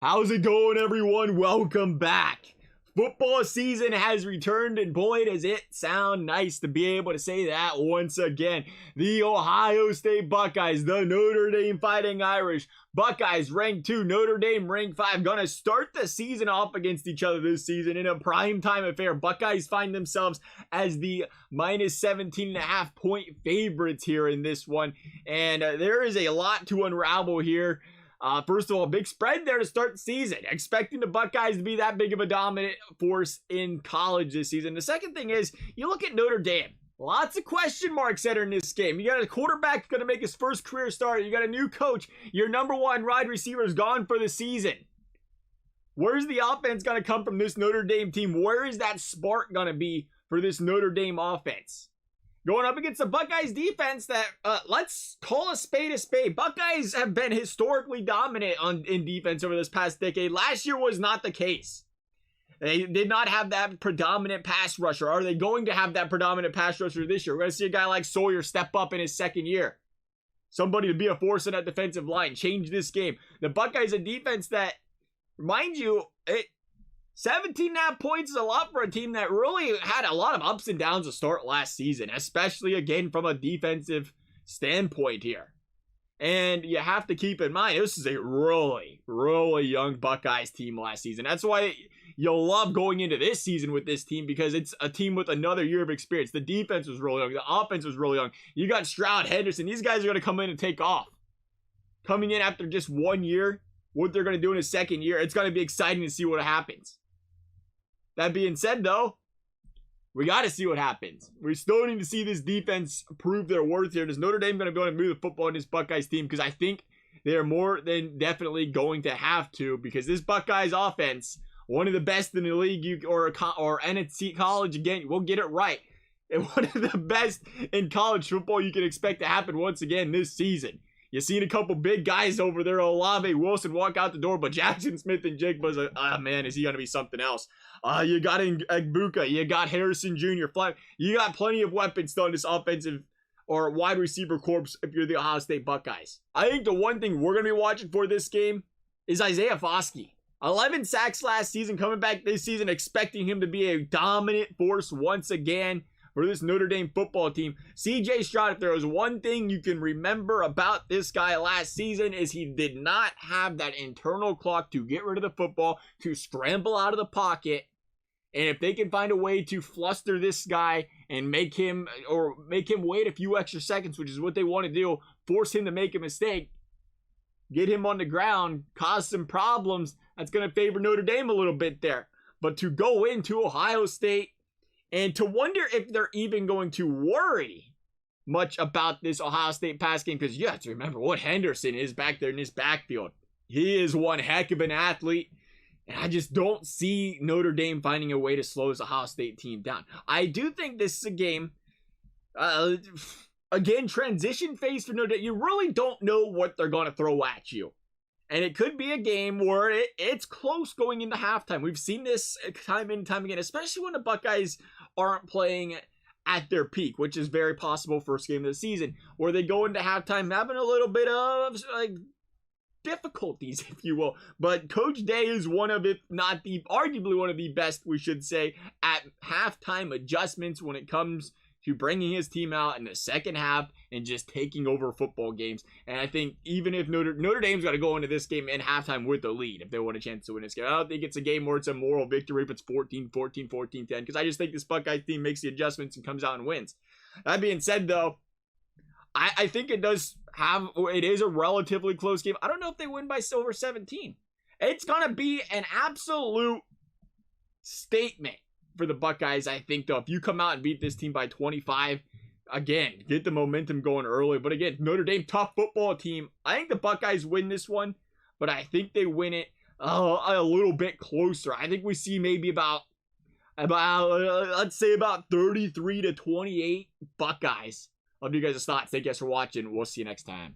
How's it going, everyone? Welcome back. Football season has returned, and boy, does it sound nice to be able to say that once again. The Ohio State Buckeyes, the Notre Dame Fighting Irish, Buckeyes ranked 2, Notre Dame ranked 5, gonna start the season off against each other this season in a primetime affair. Buckeyes find themselves as the minus 17.5 point favorites here in this one, and there is a lot to unravel here. First of all, big spread there to start the season. Expecting the Buckeyes to be that big of a dominant force in college this season. The second thing is, you look at Notre Dame. Lots of question marks entering this game. You got a quarterback going to make his first career start. You got a new coach. Your number one wide receiver is gone for the season. Where's the offense going to come from this Notre Dame team? Where is that spark going to be for this Notre Dame offense? Going up against the Buckeyes defense that, let's call a spade a spade. Buckeyes have been historically dominant in defense over this past decade. Last year was not the case. They did not have that predominant pass rusher. Are they going to have that predominant pass rusher this year? We're going to see a guy like Sawyer step up in his second year. Somebody to be a force in that defensive line. Change this game. The Buckeyes, a defense that, mind you, 17.5 points is a lot for a team that really had a lot of ups and downs to start last season, especially again from a defensive standpoint here. And you have to keep in mind, this is a really, really young Buckeyes team last season. That's why you'll love going into this season with this team, because it's a team with another year of experience. The defense was really young. The offense was really young. You got Stroud, Henderson. These guys are going to come in and take off. Coming in after just 1 year, what they're going to do in a second year, it's going to be exciting to see what happens. That being said, though, we got to see what happens. We still need to see this defense prove their worth here. Is Notre Dame going to go and move the football in this Buckeyes team? Because I think they are more than definitely going to have to, because this Buckeyes offense, one of the best in the league, or NFC college, again, we'll get it right. And one of the best in college football you can expect to happen once again this season. You've seen a couple big guys over there, Olave, Wilson, walk out the door, but Jackson Smith and Jigba's like, man, is he going to be something else? You got Igbuka, you got Harrison Jr., you got plenty of weapons still in this offensive or wide receiver corps if you're the Ohio State Buckeyes. I think the one thing we're going to be watching for this game is Isaiah Foskey. 11 sacks last season, coming back this season, expecting him to be a dominant force once again for this Notre Dame football team. CJ Stroud, if there was one thing you can remember about this guy last season, is he did not have that internal clock to get rid of the football, to scramble out of the pocket. And if they can find a way to fluster this guy and make him wait a few extra seconds, which is what they want to do, force him to make a mistake, get him on the ground, cause some problems, that's going to favor Notre Dame a little bit there. But to go into Ohio State and to wonder if they're even going to worry much about this Ohio State pass game, because you have to remember what Henderson is back there in this backfield. He is one heck of an athlete, and I just don't see Notre Dame finding a way to slow this Ohio State team down. I do think this is a game, again, transition phase for Notre Dame. You really don't know what they're going to throw at you. And it could be a game where it's close going into halftime. We've seen this time and time again, especially when the Buckeyes aren't playing at their peak, which is very possible first game of the season, where they go into halftime having a little bit of difficulties, if you will. But Coach Day is one of, if not the, arguably one of the best, we should say, at halftime adjustments when it comes to bringing his team out in the second half and just taking over football games. And I think even if Notre Dame's got to go into this game in halftime with the lead if they want a chance to win this game. I don't think it's a game where it's a moral victory if it's 14-14, 14-10, because I just think this Buckeyes team makes the adjustments and comes out and wins. That being said, though, I think it is a relatively close game. I don't know if they win by over 17. It's going to be an absolute statement for the Buckeyes, I think, though. If you come out and beat this team by 25, again, get the momentum going early. But again, Notre Dame, tough football team. I think the Buckeyes win this one, but I think they win it a little bit closer. I think we see maybe about let's say about 33-28 Buckeyes. I'll give you guys a thoughts. Thank you guys for watching. We'll see you next time.